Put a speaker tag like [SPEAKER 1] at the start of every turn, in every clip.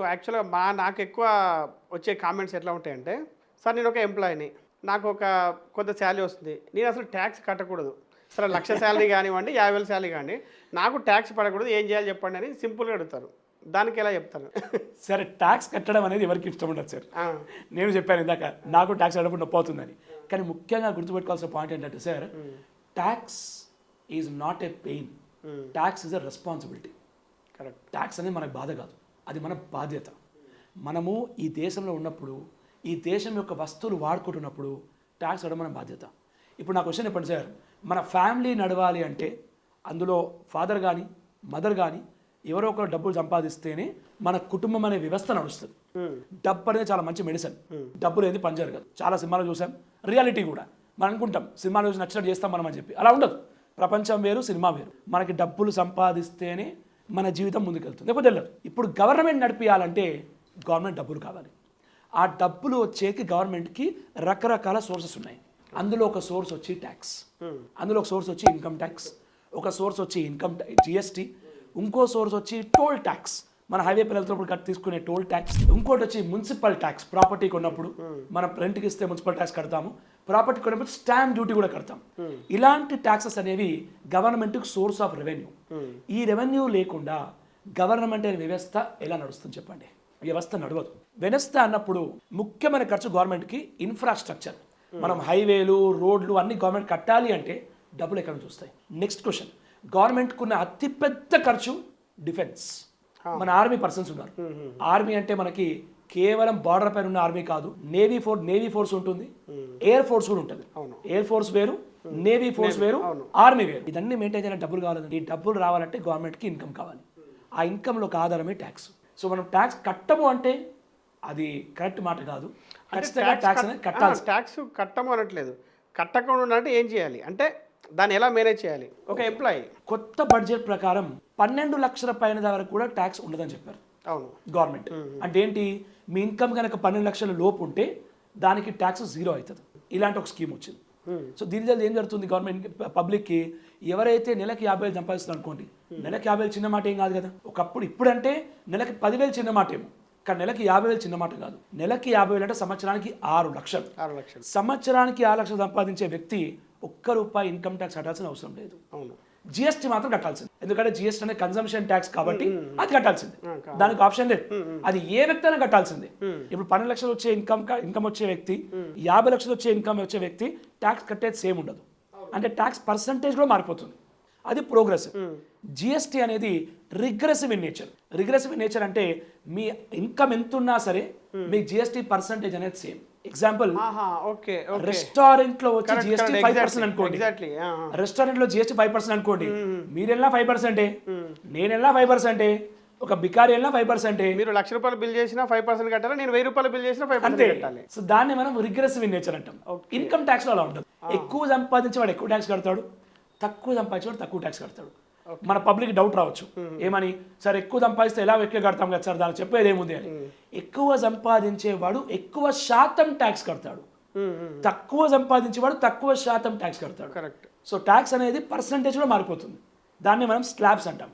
[SPEAKER 1] ఇప్పుడు యాక్చువల్‌గా నాకు ఎక్కువ వచ్చే కామెంట్స్ ఎట్లా ఉంటాయంటే, సార్ నేను ఒక ఎంప్లాయీని. నాకు ఒక కొంత సాలరీ వస్తుంది. నేను అసలు ట్యాక్స్ కట్టకూడదు. సరే 1,00,000 సాలరీ కానివ్వండి, 50,000 సాలరీ కానివ్వండి, నాకు ట్యాక్స్ పడకూడదు. ఏం చేయాలి చెప్పండి అని సింపుల్‌గా అడుగుతారు. దానికి ఎలా చెప్తారు?
[SPEAKER 2] సరే, ట్యాక్స్ కట్టడం అనేది ఎవరికి ఇష్టం ఉండదు సార్. నేను చెప్పాను ఇందాక, నాకు ట్యాక్స్ కట్టడం నొప్పి అవుతుందని. కానీ ముఖ్యంగా గుర్తుపెట్టుకోవాల్సిన పాయింట్ ఏంటంటే sir, tax is not a pain, tax is a responsibility.
[SPEAKER 1] Correct.
[SPEAKER 2] Tax అనేది మనకు బాధ కాదు, అది మన బాధ్యత. మనము ఈ దేశంలో ఉన్నప్పుడు, ఈ దేశం యొక్క వస్తువులు వాడుకుంటున్నప్పుడు ట్యాక్స్ కట్టడం మన బాధ్యత. ఇప్పుడు నా క్వశ్చన్ చెప్పండి సార్, మన ఫ్యామిలీ నడవాలి అంటే అందులో ఫాదర్ కానీ మదర్ కానీ ఎవరో ఒకరు డబ్బులు సంపాదిస్తేనే మన కుటుంబం అనే వ్యవస్థ నడుస్తుంది. డబ్బు అనేది చాలా మంచి మెడిసిన్. డబ్బులు ఏంది పని జరగదు. చాలా సినిమాలు చూసాం, రియాలిటీ కూడా. మనం అనుకుంటాం సినిమాలు చూసి నచ్చినట్టు చేస్తాం మనం అని చెప్పి. అలా ఉండదు. ప్రపంచం వేరు, సినిమా వేరు. మనకి డబ్బులు సంపాదిస్తేనే మన జీవితం ముందుకెళ్తుంది, లేకపోతే వెళ్ళదు. ఇప్పుడు గవర్నమెంట్ నడిపించాలంటే గవర్నమెంట్ డబ్బులు కావాలి. ఆ డబ్బులు వచ్చేకి గవర్నమెంట్కి రకరకాల సోర్సెస్ ఉన్నాయి. అందులో ఒక సోర్స్ వచ్చి ట్యాక్స్, అందులో ఒక సోర్స్ వచ్చి ఇన్కమ్ ట్యాక్స్, ఒక సోర్స్ వచ్చి జిఎస్టీ, ఇంకో సోర్స్ వచ్చి టోల్ ట్యాక్స్, మన హైవే పిల్లలతో తీసుకునే టోల్ ట్యాక్స్, ఇంకోటి వచ్చి మున్సిపల్ ట్యాక్స్. ప్రాపర్టీ కొన్నప్పుడు మనం రెంట్కి ఇస్తే మున్సిపల్ ట్యాక్స్ కడతాము, ప్రాపర్టీ కొన్నప్పుడు స్టాంప్ డ్యూటీ కూడా కడతాం. ఇలాంటి ట్యాక్సెస్ అనేవి గవర్నమెంట్కి సోర్స్ ఆఫ్ రెవెన్యూ. ఈ రెవెన్యూ లేకుండా గవర్నమెంట్ అనే వ్యవస్థ ఎలా నడుస్తుంది చెప్పండి? వ్యవస్థ నడవదు. వ్యవస్థ అన్నప్పుడు ముఖ్యమైన ఖర్చు గవర్నమెంట్కి ఇన్ఫ్రాస్ట్రక్చర్. మనం హైవేలు, రోడ్లు అన్ని గవర్నమెంట్ కట్టాలి అంటే డబ్బులు ఎక్కడ నుంచి వస్తాయి? నెక్స్ట్ క్వశ్చన్, గవర్నమెంట్కి ఉన్న అతిపెద్ద ఖర్చు డిఫెన్స్. మన ఆర్మీ పర్సన్స్ ఉన్నారు. ఆర్మీ అంటే మనకి కేవలం బార్డర్ పైన ఉన్న ఆర్మీ కాదు, నేవీ ఫోర్స్ ఉంటుంది, ఎయిర్ ఫోర్స్ కూడా ఉంటుంది. ఎయిర్ ఫోర్స్ వేరు, నేవీ ఫోర్స్ వేరు, ఆర్మీ వేరు. ఇదన్నీ మెయింటైన్ చేయాలంటే డబ్బులు కావాలండి. ఈ డబ్బులు రావాలంటే గవర్నమెంట్కి ఇన్కమ్ కావాలి. ఆ ఇన్కమ్లో ఒక ఆధారమే ట్యాక్స్. సో మనం ట్యాక్స్ కట్టము అంటే అది కరెక్ట్ మాట కాదు. ఖచ్చితంగా ట్యాక్స్ అనేది కట్టాలి.
[SPEAKER 1] ట్యాక్స్ కట్టము అనట్లేదు, కట్టకుండా అంటే ఏం చేయాలి అంటే దాన్ని ఎలా మేనేజ్ చేయాలి? ఒక ఎంప్లాయీ
[SPEAKER 2] కొత్త బడ్జెట్ ప్రకారం 12 లక్షల పైన వరకు కూడా ట్యాక్స్ ఉండదని చెప్పారు. అవును, గవర్నమెంట్. అంటే ఏంటి, మీ ఇన్కమ్ కనుక 12 లక్షల లోపు ఉంటే దానికి ట్యాక్స్ 0 అవుతుంది. ఇలాంటి ఒక స్కీమ్ వచ్చింది. సో దీని ఏం జరుగుతుంది, గవర్నమెంట్ పబ్లిక్కి ఎవరైతే నెలకి 50,000 సంపాదిస్తున్నారు అనుకోండి, నెలకి 50,000 చిన్న మాట ఏం కాదు కదా. ఒకప్పుడు ఇప్పుడంటే నెలకి 10,000 చిన్న మాట ఏమో, కానీ నెలకి 50,000 చిన్న మాట కాదు. నెలకి 50,000 అంటే సంవత్సరానికి 6 లక్షలు. సంవత్సరానికి 6 లక్షలు సంపాదించే వ్యక్తి ₹1 ఇన్కమ్ ట్యాక్స్ కట్టాల్సిన అవసరం లేదు. అవును, జిఎస్టీ మాత్రం కట్టాల్సింది. ఎందుకంటే జిఎస్టీ అనేది కన్సంప్షన్ ట్యాక్స్ కాబట్టి అది కట్టాల్సింది, దానికి ఆప్షన్ లేదు. అది ఏ వ్యక్తి అయినా కట్టాల్సిందే. ఇప్పుడు 12 లక్షలు వచ్చే ఇన్కమ్ వచ్చే వ్యక్తి, 50 లక్షలు వచ్చే ఇన్కమ్ వచ్చే వ్యక్తి ట్యాక్స్ కట్టేది సేమ్ ఉండదు. అంటే ట్యాక్స్ పర్సంటేజ్ కూడా మారిపోతుంది. అది ప్రోగ్రెసివ్. జిఎస్టీ అనేది regressive in nature. Regressive in nature అంటే మీ ఇన్కమ్ ఎంత ఉన్నా సరే మీ జిఎస్టీ పర్సంటేజ్ అనేది సేమ్. ఎగ్జాంపుల్, రెస్టారెంట్ లో వచ్చి జిఎస్టీ 5% అనుకోండి, రెస్టారెంట్ లో జిఎస్టీ 5% అనుకోండి, మీరెల్లా 5%, నేనెల్లా 5%, ఒక బికారి వెళ్ళినా 5%.
[SPEAKER 1] మీరు ₹1,00,000 బిల్ చేసినా 5% కట్టాలి, నేను ₹1,000 బిల్ చేసినా 5% కట్టాలి.
[SPEAKER 2] సో దాన్ని మనం రిగ్రెసివ్ ఇన్ నేచర్ అంటాం. ఇన్కమ్ ట్యాక్స్ లో అలా ఉంటుంది. ఎక్కువ సంపాదించేవాడు ఎక్కువ ట్యాక్స్ కడతాడు, తక్కువ సంపాదించేవాడు తక్కువ ట్యాక్స్ కడతాడు. మన పబ్లిక్ డౌట్ రావచ్చు, ఏమని, సార్ ఎక్కువ సంపాదిస్తే ఎలా ఎక్కువ కడతాం కదా సార్, దానికి చెప్పేది ఏముంది అని. ఎక్కువ సంపాదించేవాడు ఎక్కువ శాతం ట్యాక్స్ కడతాడు, తక్కువ సంపాదించేవాడు తక్కువ శాతం ట్యాక్స్ కడతాడు. కరెక్ట్. సో ట్యాక్స్ అనేది పర్సంటేజ్ కూడా మారిపోతుంది. దాన్ని మనం స్లాబ్స్ అంటాం.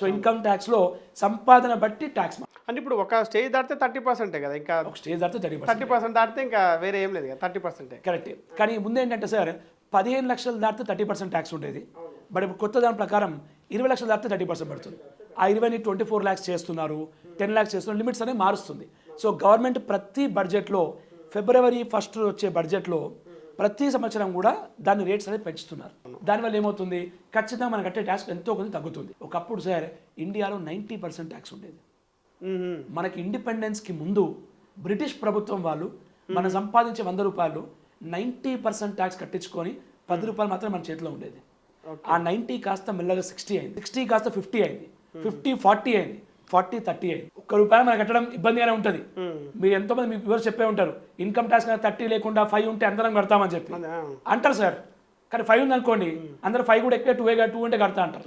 [SPEAKER 2] సో ఇన్కమ్ ట్యాక్స్ లో సంపాదన బట్టి ట్యాక్స్.
[SPEAKER 1] అంటే ఇప్పుడు ఒక స్టేజ్ దాటితే 30% కదా, ఇంకా
[SPEAKER 2] ఒక స్టేజ్ దాటితే
[SPEAKER 1] 30% దాటితే ఇంకా వేరే ఏం లేదు కదా, 30%.
[SPEAKER 2] కరెక్ట్. కానీ ముందు ఏంటంటే సార్, 15 లక్షలు దాటితే 30% ట్యాక్స్ ఉండేది. బట్ ఇప్పుడు కొత్త దాని ప్రకారం 20 లక్షలు దాటితే 30% పడుతుంది. ఆ 20ని 24 lakhs చేస్తున్నారు, 10 lakhs చేస్తున్నారు, లిమిట్స్ అనేవి మారుస్తుంది. సో గవర్నమెంట్ ప్రతి బడ్జెట్లో February 1 వచ్చే బడ్జెట్లో ప్రతి సంవత్సరం కూడా దాని రేట్స్ అనేది పెంచుతున్నారు. దానివల్ల ఏమవుతుంది, ఖచ్చితంగా మనం కట్టే ట్యాక్స్ ఎంతో కొంత తగ్గుతుంది. ఒకప్పుడు సార్ ఇండియాలో 90% ట్యాక్స్ ఉండేది. మనకి ఇండిపెండెన్స్కి ముందు బ్రిటిష్ ప్రభుత్వం వాళ్ళు మనం సంపాదించే ₹100 90% ట్యాక్స్ కట్టించుకొని ₹10 మాత్రం మన చేతిలో ఉండేది. ఆ 90 కాస్త మెల్లగా 60 అయింది, 60 కాస్త 50 అయింది, 50 40 అయింది, 40 30 అయింది. ₹1 మనం కట్టడం ఇబ్బందిగానే ఉంటుంది. మీరు ఎంతోమంది మీకు వివరం చెప్పే ఉంటారు, ఇన్కమ్ ట్యాక్స్ 30 లేకుండా 5 ఉంటే అందరం కడతామని చెప్పి అంటారు సార్. కానీ 5 ఉంది అనుకోండి, అందరూ 5 కూడా ఎక్కువ 2 అంటే కడతా అంటారు.